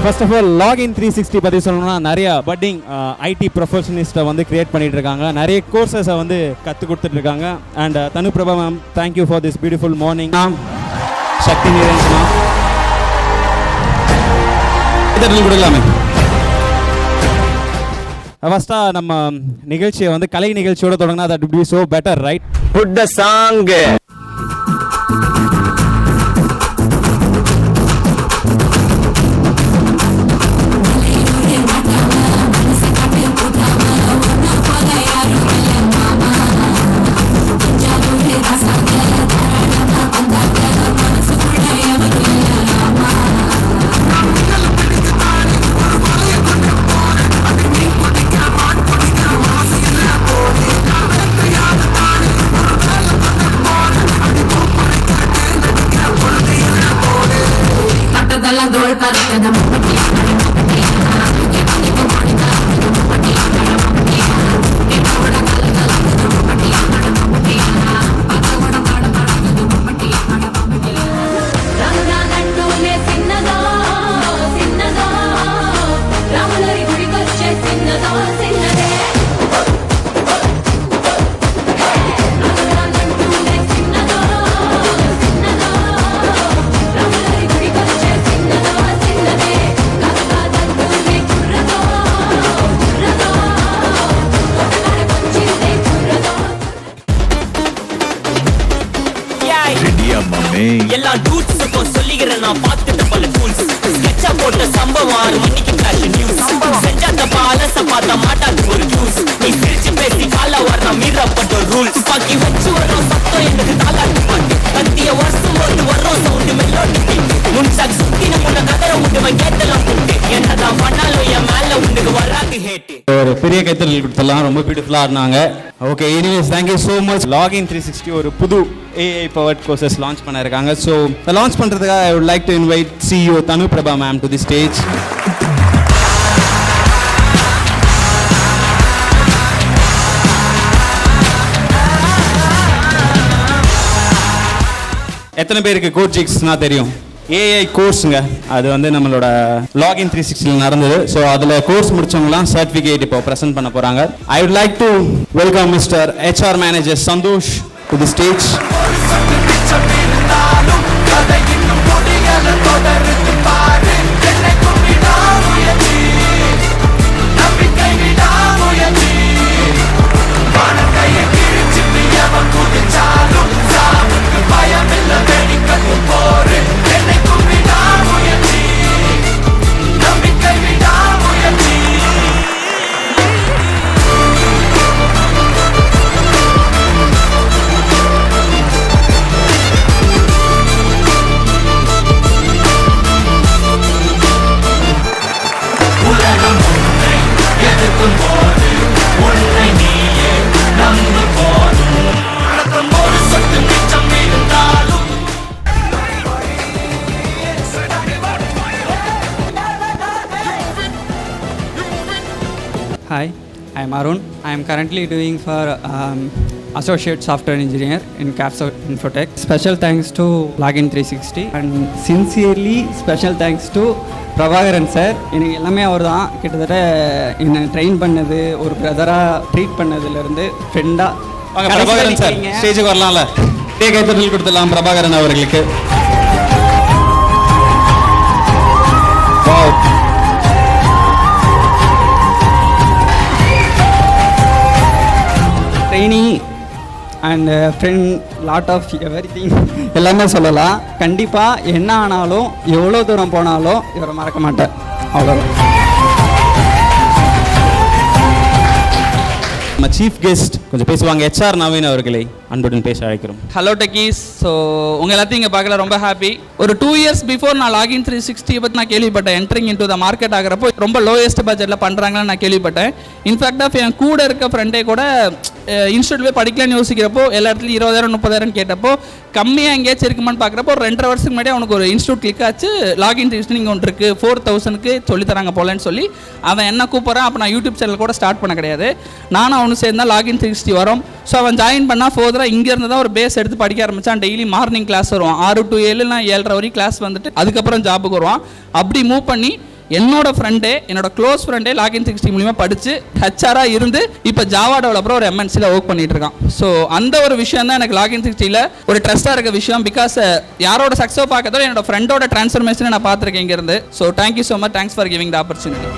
First of all login 360 பற்றி சொல்லணும்னா நிறைய பட்டிங் ஐடி ப்ரொஃபஷனிஸ்ட்டை வந்து கிரியேட் பண்ணிட்டு இருக்காங்க, நிறைய கோர்சஸை வந்து கற்றுக் கொடுத்துட்டு இருக்காங்க. And Tanuprabha ma'am, thank you for this beautiful morning. Sakthi Niranjana கொடுக்கலாமே. ஃபர்ஸ்ட்டாக நம்ம நிகழ்ச்சியை வந்து கலை நிகழ்ச்சியோட தொடங்கினா that would be so better, right? Put the song. எல்லா டூட்ஸுக்கும் சொல்லிக்கிறேன் நான் பார்த்துட்ட பல டூல்ஸ். ஸ்கெட்சா போட்ட சம்பவம் 6 மணிக்கு ஃபேஷன் நியூஸ். செஞ்சா தப்பா அலச பார்த்தா மாட்டாது ஒரு ஜூஸ். நீ சிரிச்சு பேசி கால வரணும் மீறப்பட்ட ரூல். துப்பாக்கி வச்சு வரோம் சத்தம் எனக்கு தாலாட்டு பாட்டு. கத்திய வருஷம் போது வரோம் சவுண்டு மெல்லோட்டு கேட்டு. முன்சாக் சுத்தி நம்ம கதற விட்டுவன் கேட்டெல்லாம் போட்டு. என்னதான் பண்ணாலும் என் மேல உனக்கு வராது ஹேட்டு. ஒரு பெரிய கைத்தறல் கொடுத்தலாம், ரொம்ப பியூட்டிஃபுல்லாக இருந்தாங்க. Okay, anyways thank you so much. Login 360 ஒரு புது AI பவர்ட் கோர்சஸ் லான்ச் பண்ணிருக்காங்க. ஸோ லான்ச் பண்ணுறதுக்காக I would like to invite CEO Tanuprabha ma'am to the stage. எத்தனை பேருக்கு கோச்சிக்ஸ்னா தெரியும்? AI கோர்ஸுங்க, அது வந்து நம்மளோட லாகின் 360 நடந்தது. ஸோ அதில் கோர்ஸ் முடிச்சவங்களாம் சர்டிஃபிகேட் இப்போ ப்ரெசென்ட் பண்ண போகிறாங்க. I would like to welcome mister HR manager Santhosh to the stage. Hi, I am Arun. I am currently doing for Associate Software Engineer in Capsule Infotech. Special thanks to Login 360 and sincerely special thanks to Prabhakaran sir. எனக்கு எல்லாமே அவர் தான் கிட்டத்தட்ட என்னை train பண்ணது, ஒரு பிரதராக treat பண்ணதுலேருந்து ஃப்ரெண்டாக. Prabhakaran sir ஸ்டேஜுக்கு வரலாம்ல, கைத்தறல் கொடுத்துடலாம் பிரபாகரன் அவர்களுக்கு. Trainee and friend, lot of everything எல்லாமே சொல்லலாம். கண்டிப்பாக என்ன ஆனாலும் எவ்வளோ தூரம் போனாலும் இவரை மறக்க மாட்டேன், அவ்வளோதான். நம்ம சீஃப் கெஸ்ட் கொஞ்சம் பேசுவாங்க. HR நவீன் அவர்களை அன்புடன் பேச அழைக்கிறோம். Hello techies. ஸோ உங்கள் எல்லாத்தையும் இங்கே பார்க்கல ரொம்ப ஹாப்பி. ஒரு 2 years பிஃபோர் நான் லாகின் 360 பற்றி நான் கேள்விப்பட்டேன். என்ட்ரிங் இன்டு த மார்க்கெட் ஆகிறப்போ ரொம்ப லோயஸ்ட் பட்ஜெட்டில் பண்ணுறாங்கன்னு நான் கேள்விப்பட்டேன். இன்ஃபேக்ட் ஆஃப் என் கூட இருக்க ஃப்ரெண்டே கூட இன்ஸ்டியூட் போய் படிக்கலான்னு யோசிக்கிறப்போ எல்லா இடத்துலையும் 20,000 30,000 கேட்டப்போ கம்மியாக எங்கேயாச்சும் இருக்குமான்னு பார்க்குறப்போ 2.5 வருஷத்துக்கு முன்னாடி அவனுக்கு ஒரு இன்ஸ்டியூட் கிளிக் ஆச்சு. லாகின் 360 ஒன்று இருக்குது, 4,000க்கு சொல்லித்தராங்க போலன்னு சொல்லி அவன் என்ன கூப்பிட்றான். அப்போ நான் யூடியூப் சேனல் கூட ஸ்டார்ட் பண்ண கிடையாது. நானும் அவனு சேர்ந்தா லாகின் 360 வரும். ஸோ அவன் ஜாயின் பண்ணால் ஃபர்தராக இங்கேருந்து தான் ஒரு பேஸ் எடுத்து படிக்க ஆரம்பித்தான். டெய்லி மார்னிங் கிளாஸ் வருவான், 6 to 7 7:30 வரைக்கும் கிளாஸ் வந்துட்டு அதுக்கப்புறம் ஜாபுக்கு வருவான். அப்படி மூவ் பண்ணி என்னோட ஃப்ரெண்டே, என்னோட க்ளோஸ் ஃப்ரெண்டே லாகின் 360 மூலிமா படித்து ஹெச்ஆராக இருந்து இப்போ ஜாவா டெவலப்பராக ஒரு எம்என்சியில் ஒர்க் பண்ணிட்டு இருக்கான். ஸோ அந்த ஒரு விஷயம் தான் எனக்கு லாகின் 360ல ஒரு ட்ரஸ்ட்டாக இருக்க விஷயம். பிகாஸ் யாரோட சக்ஸஸோ பார்க்கறதோ என்னோட ஃப்ரெண்டோட ட்ரான்ஸ்ஃபர்மேஷனை நான் பார்த்துருக்கேன் இங்கேருந்து. So thank you so much, thanks for giving the opportunity.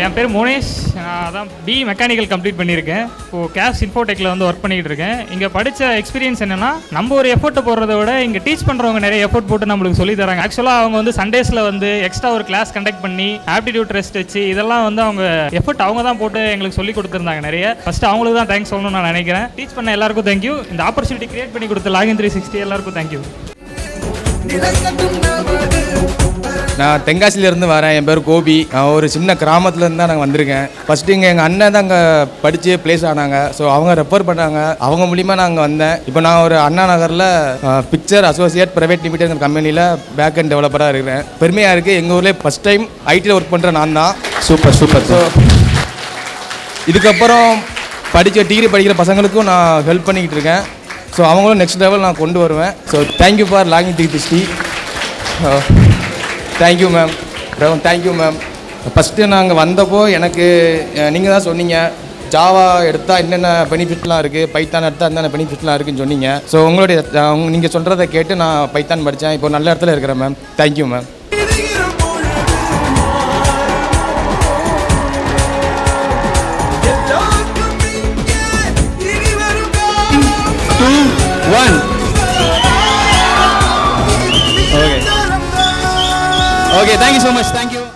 என் பேர் மோனேஷ். நான் அதான் மெக்கானிக்கல் கம்ப்ளீட் பண்ணியிருக்கேன். இப்போது கேப்ஸ் இன்ஃபோடெக்கில் வந்து ஒர்க் பண்ணிகிட்டு இருக்கேன். இங்கே படித்த எக்ஸ்பீரியன்ஸ் என்னென்னா, நம்ம ஒரு எஃபோர்ட்டை போடுறத விட இங்கே டீச் பண்ணுறவங்க நிறைய எஃபோர்ட் போட்டு நம்மளுக்கு சொல்லி தராங்க. ஆக்சுவலாக அவங்க வந்து சண்டேஸில் வந்து எக்ஸ்ட்ரா ஒரு கிளாஸ் கண்டக்ட் பண்ணி ஆப்டிடியூட் டெஸ்ட் வச்சு இதெல்லாம் வந்து அவங்க எஃபோர்ட் அவங்க தான் போட்டு எங்களுக்கு சொல்லி கொடுத்துருந்தாங்க நிறைய. ஃபஸ்ட்டு அவங்களுக்கு தான் தேங்க்ஸ் சொல்லணும்னு நான் நினைக்கிறேன். டீச் பண்ண எல்லாருக்கும் தேங்க்யூ. இந்த ஆப்பர்ச்சுனிட்டி கிரியேட் பண்ணி கொடுத்த லாகின் 360 எல்லாருக்கும் தேங்க்யூ. நான் தென்காசியிலேருந்து வரேன். என் பேர் கோபி. நான் ஒரு சின்ன கிராமத்துலேருந்து தான் நாங்கள் வந்திருக்கேன். ஃபஸ்ட்டு இங்கே எங்கள் அண்ணன் தான் அங்கே படித்து ப்ளேஸ் ஆனாங்க. ஸோ அவங்க ரெஃபர் பண்ணாங்க, அவங்க மூலிமா நான் அங்கே வந்தேன். இப்போ நான் ஒரு அண்ணா நகரில் பிக்சர் அசோசியேட் ப்ரைவேட் லிமிடெட் கம்பெனியில் பேக் அண்ட் டெவலப்பராக இருக்கிறேன். பெருமையாக இருக்குது. எங்கள் ஊர்லேயே ஃபஸ்ட் டைம் ஐடியில் ஒர்க் பண்ணுற நான் தான். Super super. ஸோ இதுக்கப்புறம் டிகிரி படிக்கிற பசங்களுக்கும் நான் ஹெல்ப் பண்ணிக்கிட்டு இருக்கேன். ஸோ அவங்களும் நெக்ஸ்ட் லெவல் நான் கொண்டு வருவேன். So thank you for login 360. Thank you ma'am. Thank you ma'am. First நாங்கள் வந்தப்போ எனக்கு நீங்கள் தான் சொன்னீங்க ஜாவா எடுத்தால் என்னென்ன பெனிஃபிட்லாம் இருக்குது, பைத்தான் எடுத்தால் என்னென்ன பெனிஃபிட்லாம் இருக்குதுன்னு சொன்னீங்க. ஸோ உங்களுடைய நீங்கள் சொல்கிறத கேட்டு நான் பைத்தான் படித்தேன். இப்போ நல்ல இடத்துல இருக்கிறேன் ma'am. Thank you ma'am. 2, 1. Okay, thank you so much. Thank you.